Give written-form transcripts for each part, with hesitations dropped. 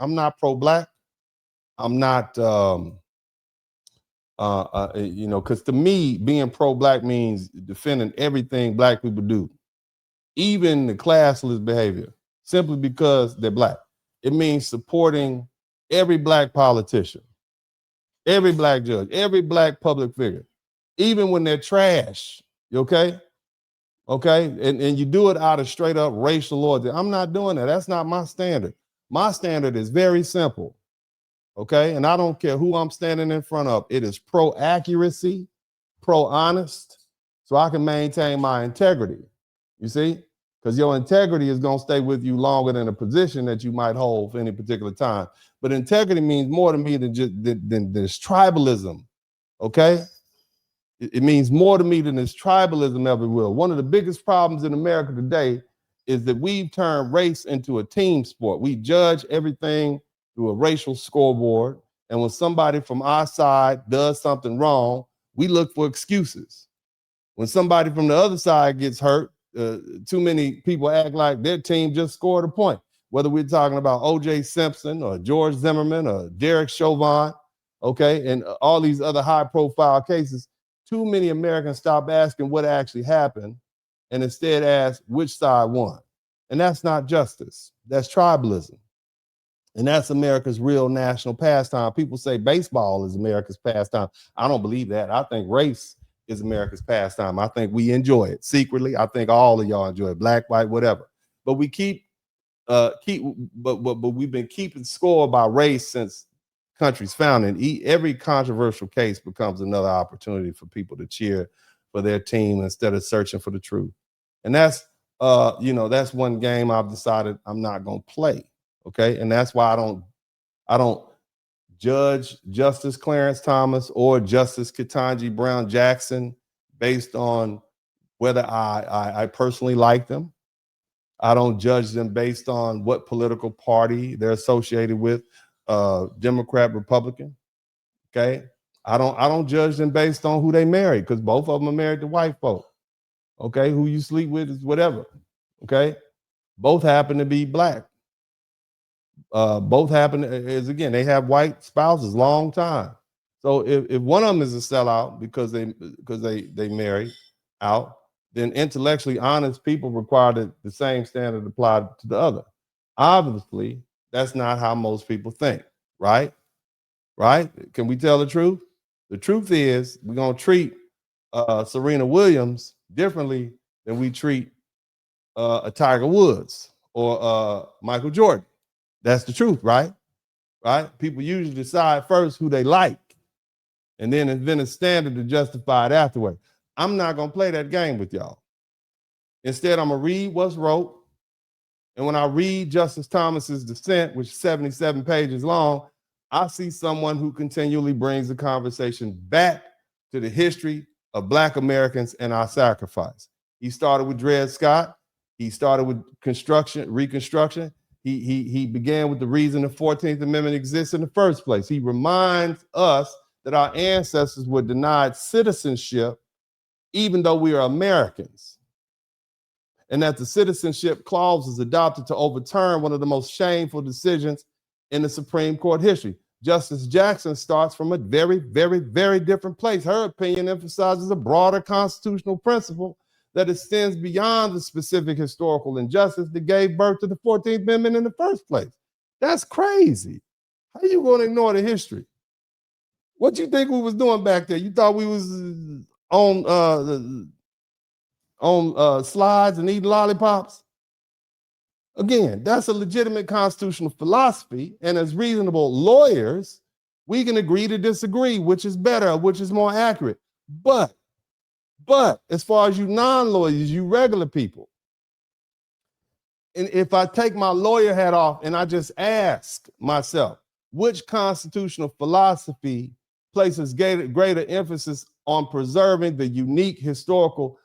I'm not pro-black. I'm not, because to me, being pro-black means defending everything black people do, even the classless behavior, simply because they're black. It means supporting every black politician, every black judge, every black public figure, even when they're trash. Okay? Okay? And you do it out of straight up racial loyalty. I'm not doing that. That's not my standard. My standard is very simple. Okay? And I don't care who I'm standing in front of. It is pro-accuracy, pro-honest, so I can maintain my integrity. You see? Because your integrity is going to stay with you longer than a position that you might hold for any particular time. But integrity means more to me than just than this tribalism. Okay? It means more to me than this tribalism ever will. One of the biggest problems in America today is that we've turned race into a team sport. We judge everything through a racial scoreboard. And when somebody from our side does something wrong, we look for excuses. When somebody from the other side gets hurt, too many people act like their team just scored a point. Whether we're talking about O.J. Simpson or George Zimmerman or Derek Chauvin, okay, and all these other high-profile cases, too many Americans stop asking what actually happened and instead ask which side won. And that's not justice. That's tribalism. And that's America's real national pastime. People say baseball is America's pastime. I don't believe that. I think race is America's pastime. I think we enjoy it secretly. I think all of y'all enjoy it, black, white, whatever. But we but we've been keeping score by race since country's founding. Every controversial case becomes another opportunity for people to cheer for their team instead of searching for the truth. And that's that's one game I've decided I'm not going to play. Okay, and that's why I don't judge Justice Clarence Thomas or Justice Ketanji Brown Jackson based on whether I personally like them. I don't judge them based on what political party they're associated with, Democrat, Republican. Okay, I don't judge them based on who they married, because both of them are married to white folk. Okay, who you sleep with is whatever. Okay, both happen to be black. Both happen is, again, they have white spouses long time. So if one of them is a sellout because they marry out, then intellectually honest people require that the same standard applied to the other. Obviously, that's not how most people think, right? Right? Can we tell the truth? The truth is we're gonna treat Serena Williams differently than we treat a Tiger Woods or Michael Jordan. That's the truth, right? Right? People usually decide first who they like, and then invent a standard to justify it afterward. I'm not going to play that game with y'all. Instead, I'm going to read what's wrote. And when I read Justice Thomas's dissent, which is 77 pages long, I see someone who continually brings the conversation back to the history of Black Americans and our sacrifice. He started with Dred Scott. He started with Reconstruction. He began with the reason the 14th Amendment exists in the first place. He reminds us that our ancestors were denied citizenship even though we are Americans, and that the citizenship clause was adopted to overturn one of the most shameful decisions in the Supreme Court history. Justice Jackson starts from a very, very, very different place. Her opinion emphasizes a broader constitutional principle that extends beyond the specific historical injustice that gave birth to the 14th Amendment in the first place. That's crazy. How you going to ignore the history? What you think we was doing back there? You thought we was on slides and eating lollipops? Again, that's a legitimate constitutional philosophy, and as reasonable lawyers, we can agree to disagree, which is better, which is more accurate. But as far as you non-lawyers, you regular people, and if I take my lawyer hat off and I just ask myself, which constitutional philosophy places greater emphasis on preserving the unique historical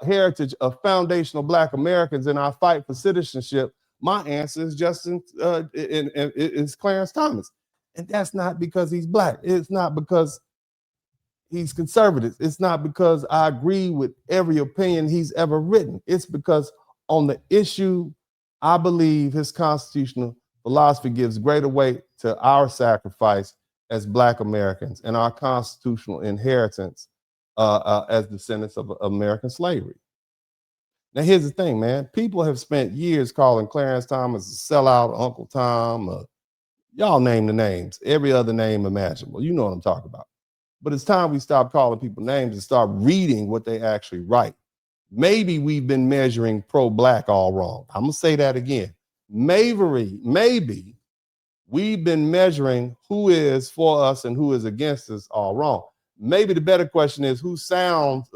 heritage of foundational Black Americans in our fight for citizenship, my answer is is Clarence Thomas. And that's not because he's Black. It's not because he's conservative. It's not because I agree with every opinion he's ever written. It's because on the issue, I believe his constitutional philosophy gives greater weight to our sacrifice as Black Americans and our constitutional inheritance as descendants of American slavery. Now, here's the thing, man. People have spent years calling Clarence Thomas a sellout, Uncle Tom, y'all name the names, every other name imaginable. You know what I'm talking about. But it's time we stop calling people names and start reading what they actually write. Maybe we've been measuring pro-Black all wrong. I'm going to say that again. Maybe we've been measuring who is for us and who is against us all wrong. Maybe the better question is who sounds,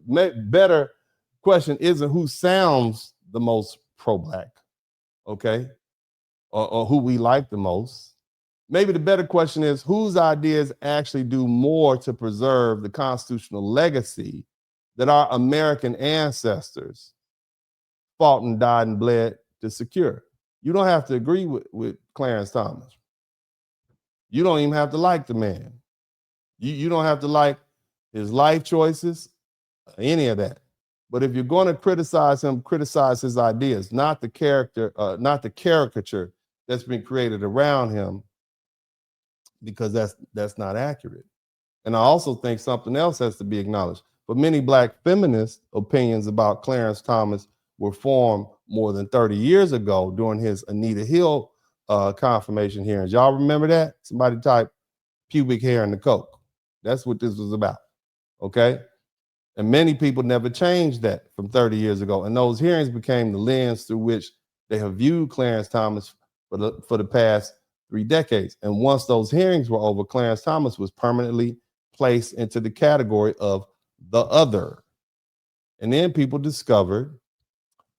better question isn't who sounds the most pro-Black, okay? Or who we like the most. Maybe the better question is whose ideas actually do more to preserve the constitutional legacy that our American ancestors fought and died and bled to secure. You don't have to agree with Clarence Thomas. You don't even have to like the man. You don't have to like his life choices, any of that. But if you're going to criticize him, criticize his ideas, not the character, not the caricature that's been created around him, because that's not accurate. And I also think something else has to be acknowledged. For many Black feminist opinions about Clarence Thomas were formed more than 30 years ago during his Anita Hill confirmation hearings. Y'all remember that? Somebody type pubic hair in the Coke. That's what this was about, okay? And many people never changed that from 30 years ago. And those hearings became the lens through which they have viewed Clarence Thomas for the past 3 decades. And once those hearings were over, Clarence Thomas was permanently placed into the category of the other. And then people discovered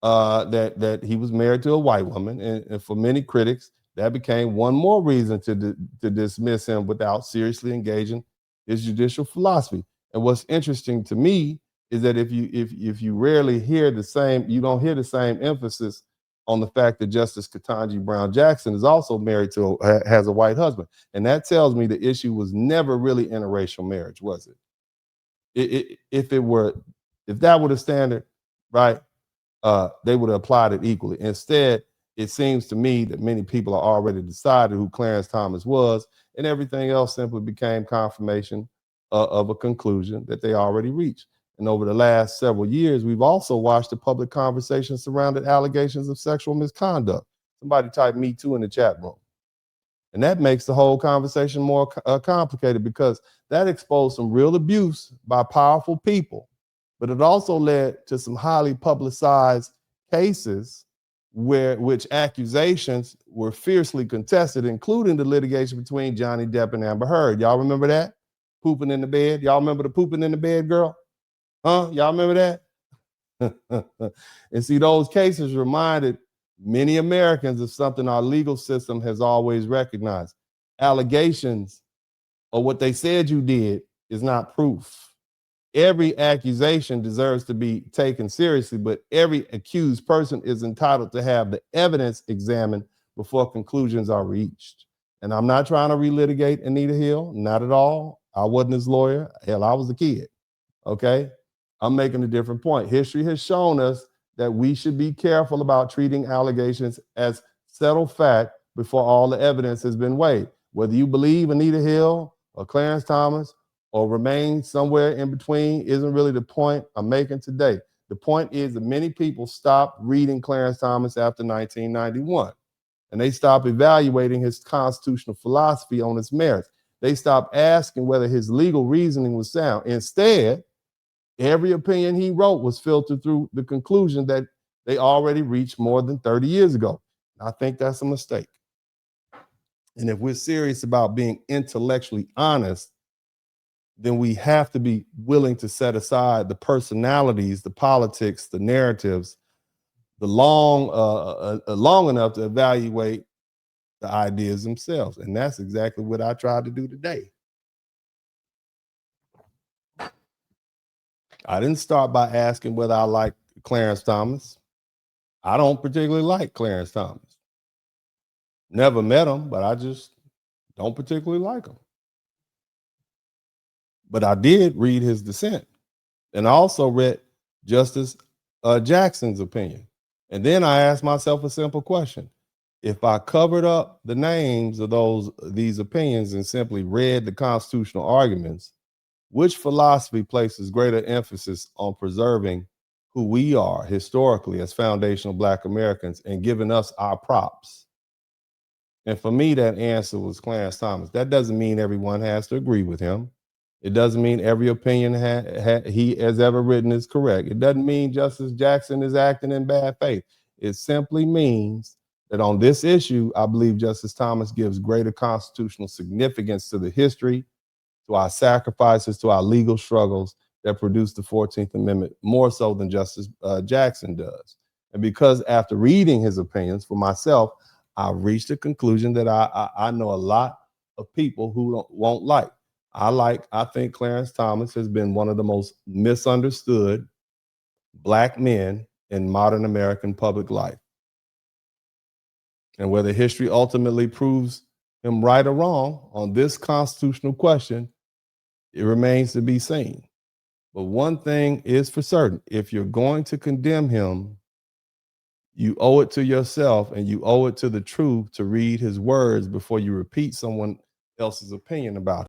that he was married to a white woman. And for many critics, that became one more reason to dismiss him without seriously engaging his judicial philosophy. And what's interesting to me is that if you rarely hear the same, you don't hear the same emphasis on the fact that Justice Ketanji Brown Jackson is also married to, has a white husband. And that tells me the issue was never really interracial marriage, was it? If that were the standard, right, they would have applied it equally. Instead, it seems to me that many people are already decided who Clarence Thomas was, and everything else simply became confirmation of a conclusion that they already reached. And over the last several years, we've also watched the public conversation surrounding allegations of sexual misconduct. Somebody type "Me Too" in the chat room. And that makes the whole conversation more complicated, because that exposed some real abuse by powerful people. But it also led to some highly publicized cases which accusations were fiercely contested, including the litigation between Johnny Depp and Amber Heard. Y'all remember that? Pooping in the bed. Y'all remember the pooping in the bed girl? Huh? Y'all remember that? And see, those cases reminded many Americans of something our legal system has always recognized. Allegations or what they said you did is not proof. Every accusation deserves to be taken seriously, but every accused person is entitled to have the evidence examined before conclusions are reached. And I'm not trying to relitigate Anita Hill, not at all. I wasn't his lawyer. Hell, I was a kid, okay? I'm making a different point. History has shown us that we should be careful about treating allegations as settled fact before all the evidence has been weighed. Whether you believe Anita Hill or Clarence Thomas or remain somewhere in between isn't really the point I'm making today. The point is that many people stopped reading Clarence Thomas after 1991, and they stopped evaluating his constitutional philosophy on its merits. They stopped asking whether his legal reasoning was sound. Instead, every opinion he wrote was filtered through the conclusion that they already reached more than 30 years ago. I think that's a mistake. And if we're serious about being intellectually honest, then we have to be willing to set aside the personalities, the politics, the narratives, long enough to evaluate the ideas themselves. And that's exactly what I tried to do today. I didn't start by asking whether I like Clarence Thomas. I don't particularly like Clarence Thomas. Never met him, but I just don't particularly like him. But I did read his dissent, and I also read Justice Jackson's opinion. And then I asked myself a simple question. If I covered up the names of these opinions and simply read the constitutional arguments, which philosophy places greater emphasis on preserving who we are historically as foundational Black Americans and giving us our props? And for me, that answer was Clarence Thomas. That doesn't mean everyone has to agree with him. It doesn't mean every opinion he has ever written is correct. It doesn't mean Justice Jackson is acting in bad faith. It simply means that on this issue, I believe Justice Thomas gives greater constitutional significance to the history, to our sacrifices, to our legal struggles that produced the 14th Amendment more so than Justice Jackson does. And because after reading his opinions for myself, I reached a conclusion that I know a lot of people who won't like. I think Clarence Thomas has been one of the most misunderstood Black men in modern American public life. And whether history ultimately proves him right or wrong on this constitutional question, it remains to be seen. But one thing is for certain: if you're going to condemn him, you owe it to yourself and you owe it to the truth to read his words before you repeat someone else's opinion about him.